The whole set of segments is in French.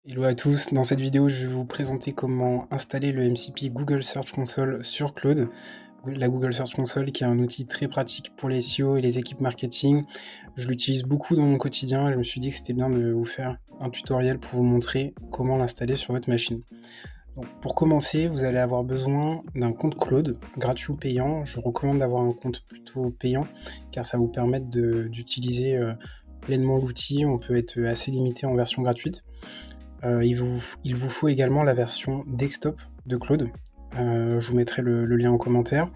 Hello à tous, dans cette vidéo je vais vous présenter comment installer le MCP Google Search Console sur Claude. La Google Search Console qui est un outil très pratique pour les SEO et les équipes marketing. Je l'utilise beaucoup dans mon quotidien et je me suis dit que c'était bien de vous faire un tutoriel pour vous montrer comment l'installer sur votre machine. Donc, pour commencer, vous allez avoir besoin d'un compte Claude, gratuit ou payant. Je recommande d'avoir un compte plutôt payant car ça vous permet d'utiliser pleinement l'outil. On peut être assez limité en version gratuite. Il vous faut également la version desktop de Claude. Je vous mettrai le lien en commentaire.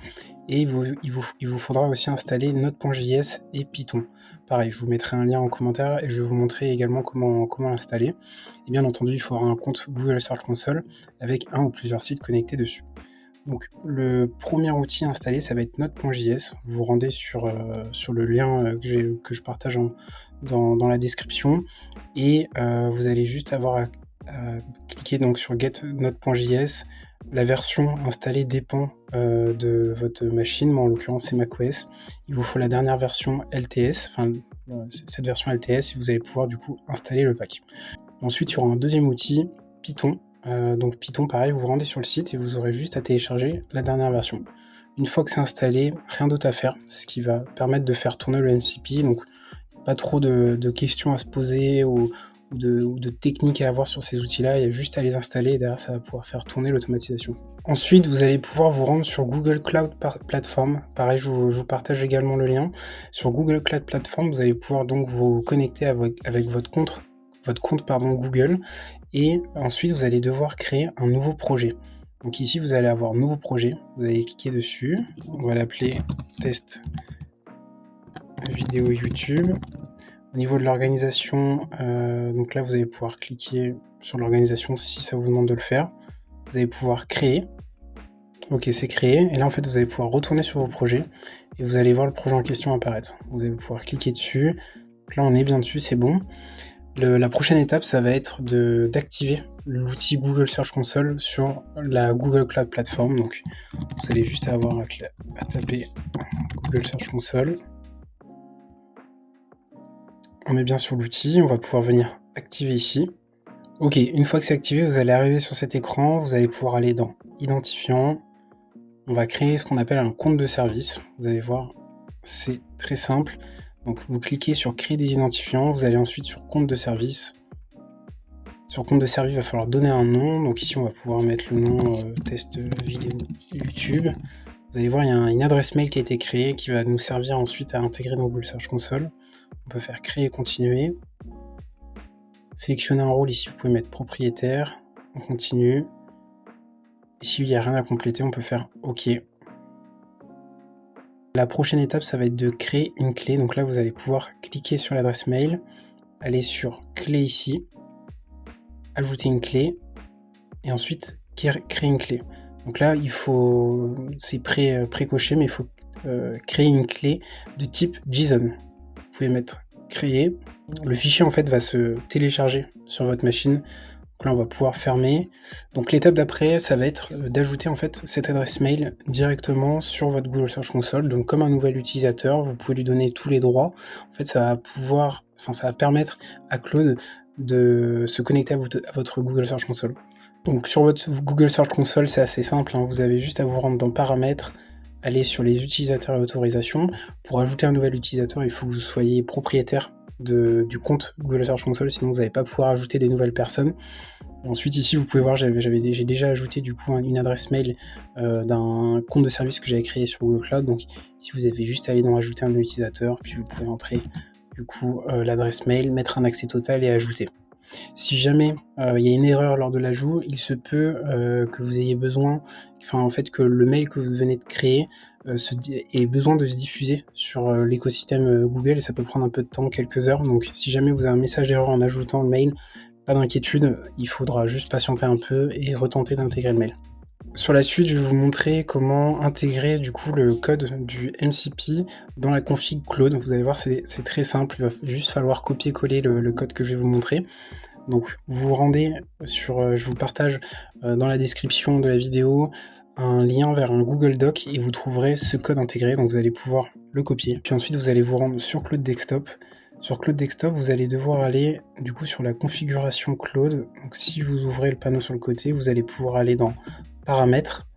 Et il vous faudra aussi installer Node.js et Python. Pareil, je vous mettrai un lien en commentaire et je vais vous montrer également comment l'installer. Et bien entendu, il faudra un compte Google Search Console avec un ou plusieurs sites connectés dessus. Donc le premier outil à installer, ça va être Node.js. Vous vous rendez sur le lien que je partage dans la description et vous allez juste avoir à cliquer donc sur Get Node.js. La version installée dépend de votre machine. Moi en l'occurrence c'est macOS. Il vous faut la dernière version LTS, enfin cette version LTS, et vous allez pouvoir du coup installer le pack. Ensuite il y aura un deuxième outil, Python. Donc Python, pareil, vous vous rendez sur le site et vous aurez juste à télécharger la dernière version. Une fois que c'est installé, rien d'autre à faire. C'est ce qui va permettre de faire tourner le MCP. Donc pas trop de questions à se poser ou de techniques à avoir sur ces outils-là. Il y a juste à les installer et derrière ça va pouvoir faire tourner l'automatisation. Ensuite, vous allez pouvoir vous rendre sur Google Cloud Platform. Pareil, je vous partage également le lien. Sur Google Cloud Platform, vous allez pouvoir donc vous connecter avec votre compte Google, et ensuite vous allez devoir créer un nouveau projet. Donc ici vous allez avoir nouveau projet, vous allez cliquer dessus, on va l'appeler test vidéo YouTube. Au niveau de l'organisation, donc là vous allez pouvoir cliquer sur l'organisation si ça vous demande de le faire. Vous allez pouvoir créer. Ok, c'est créé, et là en fait vous allez pouvoir retourner sur vos projets et vous allez voir le projet en question apparaître. Vous allez pouvoir cliquer dessus. Donc là on est bien dessus, c'est bon. La prochaine étape, ça va être d'activer l'outil Google Search Console sur la Google Cloud Platform. Donc, vous allez juste avoir à taper Google Search Console. On est bien sur l'outil, on va pouvoir venir activer ici. Ok, une fois que c'est activé, vous allez arriver sur cet écran, vous allez pouvoir aller dans Identifiant. On va créer ce qu'on appelle un compte de service. Vous allez voir, c'est très simple. Donc, vous cliquez sur Créer des identifiants, vous allez ensuite sur Compte de service. Sur compte de service, il va falloir donner un nom. Donc ici, on va pouvoir mettre le nom test vidéo YouTube. Vous allez voir, il y a une adresse mail qui a été créée qui va nous servir ensuite à intégrer dans Google Search Console. On peut faire créer et continuer. Sélectionner un rôle, ici vous pouvez mettre propriétaire. On continue. Ici, il n'y a rien à compléter, on peut faire OK. La prochaine étape, ça va être de créer une clé. Donc là, vous allez pouvoir cliquer sur l'adresse mail, aller sur clé ici, ajouter une clé, et ensuite créer une clé. Donc là, c'est précoché, mais il faut créer une clé de type JSON. Vous pouvez mettre créer. Le fichier en fait va se télécharger sur votre machine. Donc là, on va pouvoir fermer. Donc l'étape d'après, ça va être d'ajouter en fait cette adresse mail directement sur votre Google Search Console. Donc comme un nouvel utilisateur, vous pouvez lui donner tous les droits. En fait, ça va permettre à Claude de se connecter à votre Google Search Console. Donc sur votre Google Search Console, c'est assez simple, hein. Vous avez juste à vous rendre dans Paramètres, aller sur les utilisateurs et autorisations. Pour ajouter un nouvel utilisateur, il faut que vous soyez propriétaire du compte Google Search Console, sinon vous n'allez pas pouvoir ajouter des nouvelles personnes. Ensuite ici vous pouvez voir, j'ai déjà ajouté du coup une adresse mail d'un compte de service que j'avais créé sur Google Cloud. Donc ici vous avez juste à aller dans ajouter un nouvel utilisateur, puis vous pouvez entrer du coup l'adresse mail, mettre un accès total et ajouter. Si jamais il y a une erreur lors de l'ajout, il se peut que vous ayez besoin, que le mail que vous venez de créer ait besoin de se diffuser sur l'écosystème Google, et ça peut prendre un peu de temps, quelques heures. Donc si jamais vous avez un message d'erreur en ajoutant le mail, pas d'inquiétude, il faudra juste patienter un peu et retenter d'intégrer le mail. Sur la suite, je vais vous montrer comment intégrer du coup le code du MCP dans la config Claude. Vous allez voir, c'est très simple, il va juste falloir copier-coller le code que je vais vous montrer. Donc vous vous rendez sur, je vous partage dans la description de la vidéo un lien vers un Google Doc et vous trouverez ce code intégré, donc vous allez pouvoir le copier. Puis ensuite vous allez vous rendre sur Claude Desktop. Sur Claude Desktop, vous allez devoir aller du coup sur la configuration Claude. Donc si vous ouvrez le panneau sur le côté, vous allez pouvoir aller dans Paramètres.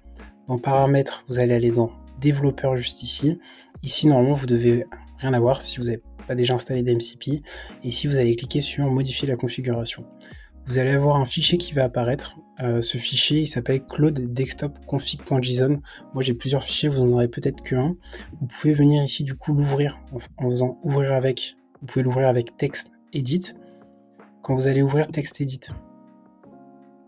Dans Paramètres, vous allez aller dans Développeur juste ici. Ici, normalement, vous devez rien avoir si vous n'avez pas déjà installé d'MCP. Et ici, vous allez cliquer sur Modifier la configuration. Vous allez avoir un fichier qui va apparaître. Ce fichier, il s'appelle Claude Desktop config.json. Moi, j'ai plusieurs fichiers, vous en aurez peut-être qu'un. Vous pouvez venir ici, du coup, l'ouvrir en faisant ouvrir avec. Vous pouvez l'ouvrir avec Text Edit. Quand vous allez ouvrir Text Edit,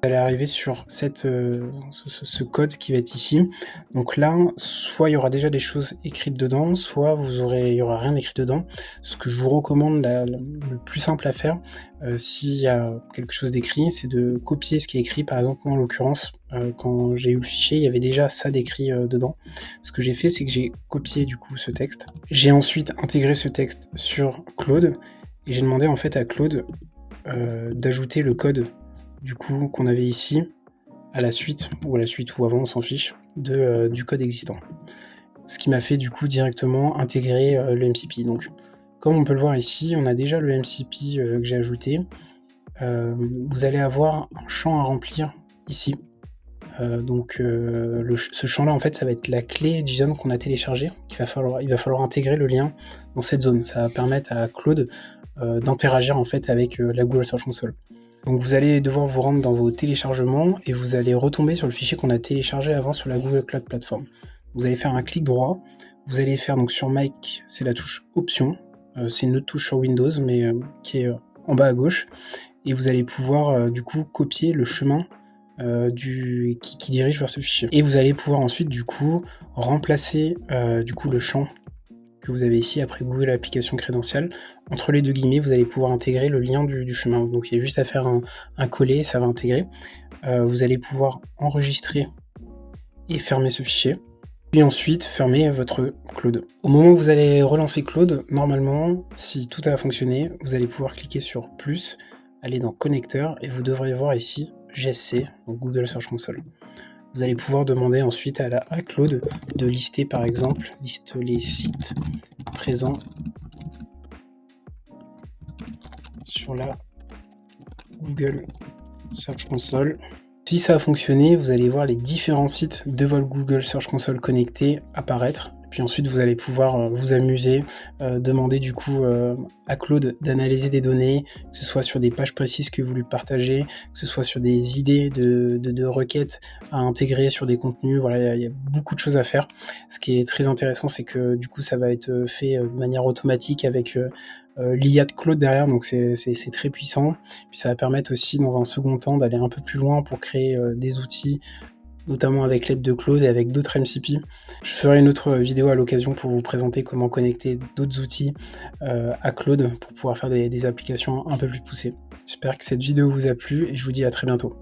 vous allez arriver sur ce code qui va être ici. Donc là, soit il y aura déjà des choses écrites dedans, soit il y aura rien écrit dedans. Ce que je vous recommande, le plus simple à faire, s'il y a quelque chose d'écrit, c'est de copier ce qui est écrit. Par exemple, moi, en l'occurrence, quand j'ai eu le fichier, il y avait déjà ça d'écrit dedans. Ce que j'ai fait, c'est que j'ai copié du coup ce texte. J'ai ensuite intégré ce texte sur Claude et j'ai demandé en fait à Claude d'ajouter le code du coup qu'on avait ici à la suite ou avant, on s'en fiche, du code existant. Ce qui m'a fait du coup directement intégrer le MCP. Donc comme on peut le voir ici, on a déjà le MCP que j'ai ajouté. Vous allez avoir un champ à remplir ici. Ce champ-là, en fait, ça va être la clé JSON qu'on a téléchargée. Il va falloir intégrer le lien dans cette zone. Ça va permettre à Claude d'interagir en fait avec la Google Search Console. Donc vous allez devoir vous rendre dans vos téléchargements et vous allez retomber sur le fichier qu'on a téléchargé avant sur la Google Cloud Platform. Vous allez faire un clic droit, vous allez faire donc sur Mac, c'est la touche Options, c'est une autre touche sur Windows mais qui est en bas à gauche, et vous allez pouvoir du coup copier le chemin qui dirige vers ce fichier. Et vous allez pouvoir ensuite du coup remplacer du coup le champ que vous avez ici après Google Application Crédentiale. Entre les deux guillemets, vous allez pouvoir intégrer le lien du chemin. Donc il y a juste à faire un coller, ça va intégrer. Vous allez pouvoir enregistrer et fermer ce fichier. Puis ensuite, fermer votre Claude. Au moment où vous allez relancer Claude, normalement, si tout a fonctionné, vous allez pouvoir cliquer sur plus, aller dans Connecteur, et vous devrez voir ici GSC, donc Google Search Console. Vous allez pouvoir demander ensuite à Claude de lister, par exemple, liste les sites présents sur la Google Search Console. Si ça a fonctionné, vous allez voir les différents sites de votre Google Search Console connectés apparaître. Puis ensuite, vous allez pouvoir vous amuser, demander du coup à Claude d'analyser des données, que ce soit sur des pages précises que vous lui partagez, que ce soit sur des idées de requêtes à intégrer sur des contenus. Voilà, il y a beaucoup de choses à faire. Ce qui est très intéressant, c'est que du coup, ça va être fait de manière automatique avec l'IA de Claude derrière, donc c'est très puissant. Puis ça va permettre aussi, dans un second temps, d'aller un peu plus loin pour créer des outils, notamment avec l'aide de Claude et avec d'autres MCP. Je ferai une autre vidéo à l'occasion pour vous présenter comment connecter d'autres outils à Claude pour pouvoir faire des applications un peu plus poussées. J'espère que cette vidéo vous a plu et je vous dis à très bientôt.